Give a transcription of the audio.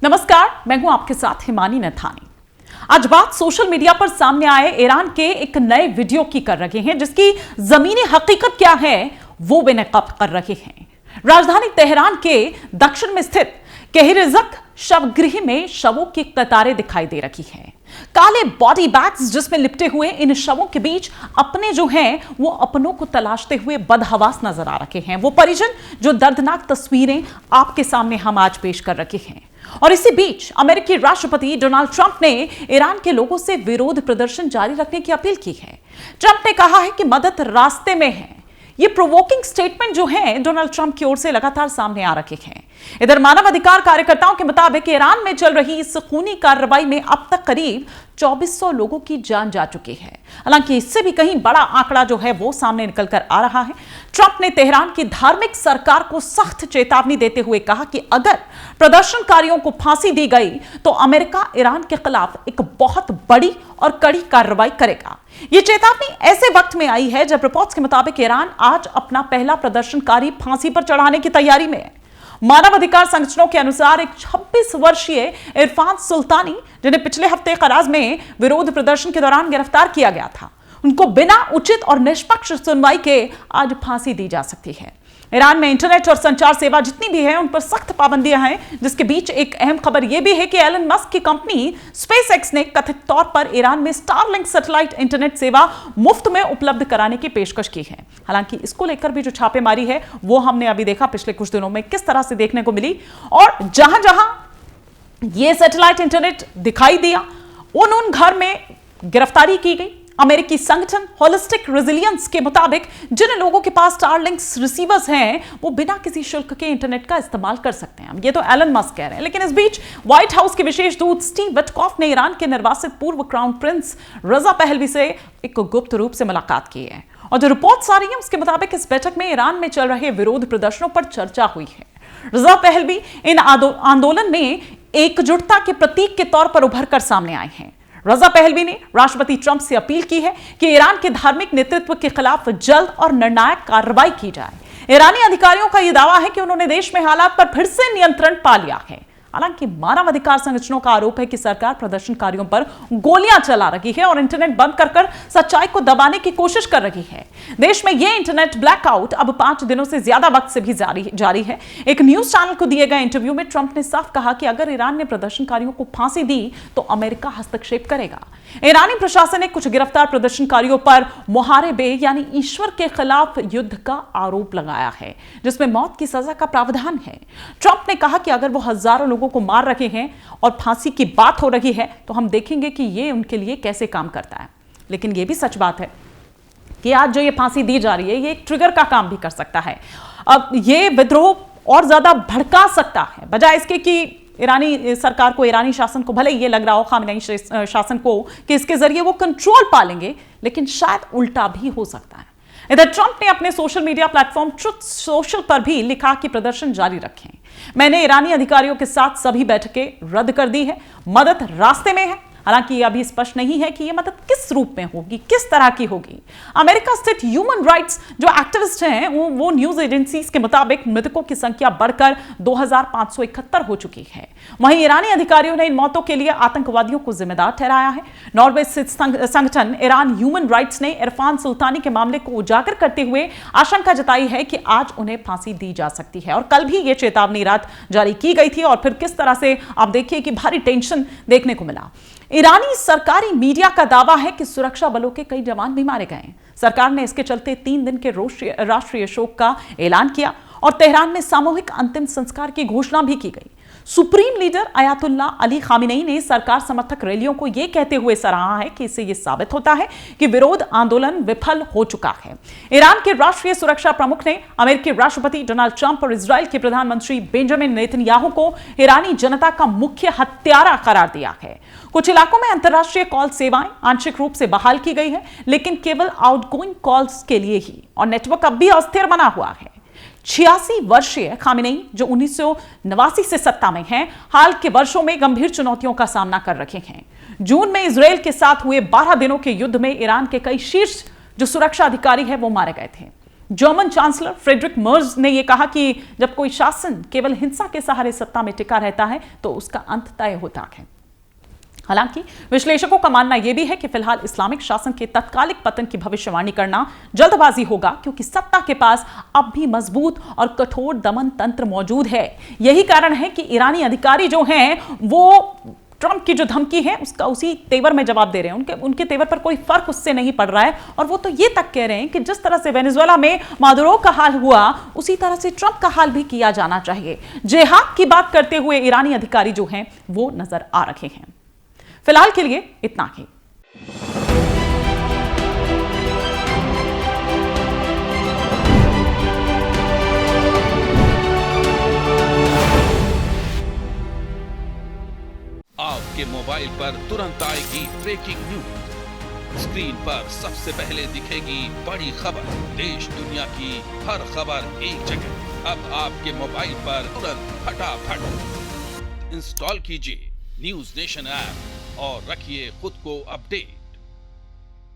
नमस्कार, मैं हूं आपके साथ हिमानी नथानी। आज बात सोशल मीडिया पर सामने आए ईरान के एक नए वीडियो की कर रहे हैं, जिसकी जमीनी हकीकत क्या है वो बेनकाब कर रहे हैं। राजधानी तेहरान के दक्षिण में स्थित कहरिज़क शवगृह में शवों की कतारें दिखाई दे रही हैं। काले बॉडी बैग्स जिसमें लिपटे हुए इन शवों के बीच अपने जो हैं वो अपनों को तलाशते हुए बदहवास नजर आ रहे हैं। वो परिजन जो दर्दनाक तस्वीरें आपके सामने हम आज पेश कर रहे हैं। और इसी बीच अमेरिकी राष्ट्रपति डोनाल्ड ट्रंप ने ईरान के लोगों से विरोध प्रदर्शन जारी रखने की अपील की है। ट्रंप ने कहा है कि मदद रास्ते में है। ये प्रोवोकिंग स्टेटमेंट जो है डोनाल्ड ट्रंप की ओर से लगातार सामने आ रहे हैं। इधर मानवाधिकार कार्यकर्ताओं के मुताबिक ईरान में चल रही इस खूनी कार्रवाई में अब तक करीब 2400 लोगों की जान जा चुकी है। हालांकि इससे भी कहीं बड़ा आंकड़ा जो है वो सामने निकल कर आ रहा है। ट्रंप ने तेहरान की धार्मिक सरकार को सख्त चेतावनी देते हुए कहा कि अगर प्रदर्शनकारियों को फांसी दी गई तो अमेरिका ईरान के खिलाफ एक बहुत बड़ी और कड़ी कार्रवाई करेगा। यह चेतावनी ऐसे वक्त में आई है जब रिपोर्ट्स के मुताबिक ईरान आज अपना पहला प्रदर्शनकारी फांसी पर चढ़ाने की तैयारी में है। मानवाधिकार संगठनों के अनुसार एक 26 वर्षीय इरफान सुल्तानी, जिन्हें पिछले हफ्ते कराज में विरोध प्रदर्शन के दौरान गिरफ्तार किया गया था, उनको बिना उचित और निष्पक्ष सुनवाई के आज फांसी दी जा सकती है। ईरान में इंटरनेट और संचार सेवा जितनी भी है उन पर सख्त पाबंदियां हैं, जिसके बीच एक अहम खबर यह भी है कि एलन मस्क की कंपनी स्पेसएक्स ने कथित तौर पर ईरान में स्टारलिंक सैटेलाइट इंटरनेट सेवा मुफ्त में उपलब्ध कराने की पेशकश की है। हालांकि इसको लेकर भी जो छापेमारी है वो हमने अभी देखा पिछले कुछ दिनों में किस तरह से देखने को मिली। और जहां जहां ये सैटेलाइट इंटरनेट दिखाई दिया उन घर में गिरफ्तारी की गई। अमेरिकी संगठन होलिस्टिक रेजिलियंस के मुताबिक जिन लोगों के पास स्टारलिंक्स रिसीवर्स हैं वो बिना किसी शुल्क के इंटरनेट का इस्तेमाल कर सकते हैं। ये तो एलन मस्क कह रहे हैं। लेकिन इस बीच व्हाइट हाउस के विशेष दूत स्टीव विटकॉफ ने ईरान के निर्वासित पूर्व क्राउन प्रिंस रजा पहलवी से एक गुप्त रूप से मुलाकात की है। और जो रिपोर्ट्स आ रही है उसके मुताबिक इस बैठक में ईरान में चल रहे विरोध प्रदर्शनों पर चर्चा हुई है। रजा पहलवी इन आंदोलन में एकजुटता के प्रतीक के तौर पर उभर कर सामने आए हैं। रजा पहलवी ने राष्ट्रपति ट्रंप से अपील की है कि ईरान के धार्मिक नेतृत्व के खिलाफ जल्द और निर्णायक कार्रवाई की जाए। ईरानी अधिकारियों का यह दावा है कि उन्होंने देश में हालात पर फिर से नियंत्रण पा लिया है। हालांकि मानवाधिकार संगठनों का आरोप है कि सरकार प्रदर्शनकारियों पर गोलियां चला रही है और इंटरनेट बंद कर सच्चाई को दबाने की कोशिश कर रही है। देश में यह इंटरनेट ब्लैकआउट अब 5 दिनों से ज्यादा वक्त से भी जारी है। एक न्यूज चैनल को दिए गए इंटरव्यू में ट्रंप ने साफ कहा कि अगर ईरान ने प्रदर्शनकारियों को फांसी दी तो अमेरिका हस्तक्षेप करेगा। ईरानी प्रशासन ने कुछ गिरफ्तार प्रदर्शनकारियों पर मुहारिबे यानी ईश्वर के खिलाफ युद्ध का आरोप लगाया है, जिसमें मौत की सजा का प्रावधान है। ट्रंप ने कहा कि अगर वो हजारों लोगों को मार रहे हैं और फांसी की बात हो रही है तो हम देखेंगे कि ये उनके लिए कैसे काम करता है। लेकिन ये भी सच बात है कि आज जो ये फांसी दी जा रही है ये एक ट्रिगर का काम भी कर सकता है। अब ये विद्रोह और ज्यादा भड़का सकता है, बजाय इसके कि ईरानी सरकार को, ईरानी शासन को भले ये लग रहा हो, खामेनी शासन को, कि इसके जरिए वो कंट्रोल पा लेंगे, लेकिन शायद उल्टा भी हो सकता है। इधर ट्रंप ने अपने social media platform truth social पर भी लिखा कि प्रदर्शन जारी रखें। मैंने ईरानी अधिकारियों के साथ सभी बैठकें रद्द कर दी है। मदद रास्ते में है। हालांकि यह अभी स्पष्ट नहीं है कि यह मदद किस रूप में होगी, किस तरह की होगी। अमेरिका स्थित ह्यूमन राइट्स जो एक्टिविस्ट हैं वो न्यूज एजेंसीज के मुताबिक मृतकों की संख्या बढ़कर 2571 हो चुकी है। वहीं ईरानी अधिकारियों ने इन मौतों के लिए आतंकवादियों को जिम्मेदार ठहराया है। नॉर्वे स्थित संगठन ईरान ह्यूमन राइट्स ने इरफान सुल्तानी के मामले को उजागर करते हुए आशंका जताई है कि आज उन्हें फांसी दी जा सकती है। और कल भी यह चेतावनी रात जारी की गई थी और फिर किस तरह से आप देखिए कि भारी टेंशन देखने को मिला। ईरानी सरकारी मीडिया का दावा है कि सुरक्षा बलों के कई जवान भी मारे गए। सरकार ने इसके चलते 3 दिन के राष्ट्रीय शोक का ऐलान किया और तेहरान में सामूहिक अंतिम संस्कार की घोषणा भी की गई। Supreme leader Ayatollah Ali Khamenei ने सरकार समर्थक रैलियों को यह कहते हुए सराहा है कि इससे यह साबित होता है कि विरोध आंदोलन विफल हो चुका है। ईरान के राष्ट्रीय सुरक्षा प्रमुख ने अमेरिकी राष्ट्रपति डोनाल्ड ट्रंप और इजराइल के प्रधानमंत्री बेंजामिन नेतन्याहू को ईरानी जनता का मुख्य हत्यारा करार दिया है। कुछ इलाकों में अंतर्राष्ट्रीय कॉल सेवाएं आंशिक रूप से बहाल की गई है, लेकिन केवल आउटगोइंग कॉल्स के लिए ही, और नेटवर्क अब भी अस्थिर बना हुआ है। 86 वर्षीय खामेनी, जो 1989 से सत्ता में हैं, हाल के वर्षों में गंभीर चुनौतियों का सामना कर रहे हैं। जून में इजराइल के साथ हुए 12 दिनों के युद्ध में ईरान के कई शीर्ष जो सुरक्षा अधिकारी हैं वो मारे गए थे। जर्मन चांसलर फ्रेडरिक मर्ज ने यह कहा कि जब कोई शासन केवल हिंसा के सहारे सत्ता में टिका रहता है तो उसका अंत तय होता है। हालांकि विश्लेषकों का मानना यह भी है कि फिलहाल इस्लामिक शासन के तत्कालिक पतन की भविष्यवाणी करना जल्दबाजी होगा, क्योंकि सत्ता के पास अब भी मजबूत और कठोर दमन तंत्र मौजूद है। यही कारण है कि ईरानी अधिकारी जो हैं वो ट्रंप की जो धमकी है उसका उसी तेवर में जवाब दे रहे हैं। उनके तेवर पर कोई फर्क उससे नहीं पड़ रहा है, और वो तो ये तक कह रहे हैं कि जिस तरह से वेनेजुएला में मादुरो का हाल हुआ उसी तरह से ट्रंप का हाल भी किया जाना चाहिए। जिहाद की बात करते हुए ईरानी अधिकारी जो हैं वो नजर आ रहे हैं। फिलहाल के लिए इतना ही। आपके मोबाइल पर तुरंत आएगी ब्रेकिंग न्यूज। स्क्रीन पर सबसे पहले दिखेगी बड़ी खबर। देश दुनिया की हर खबर एक जगह। अब आपके मोबाइल पर तुरंत फटाफट इंस्टॉल कीजिए न्यूज नेशन ऐप और रखिए खुद को अपडेट।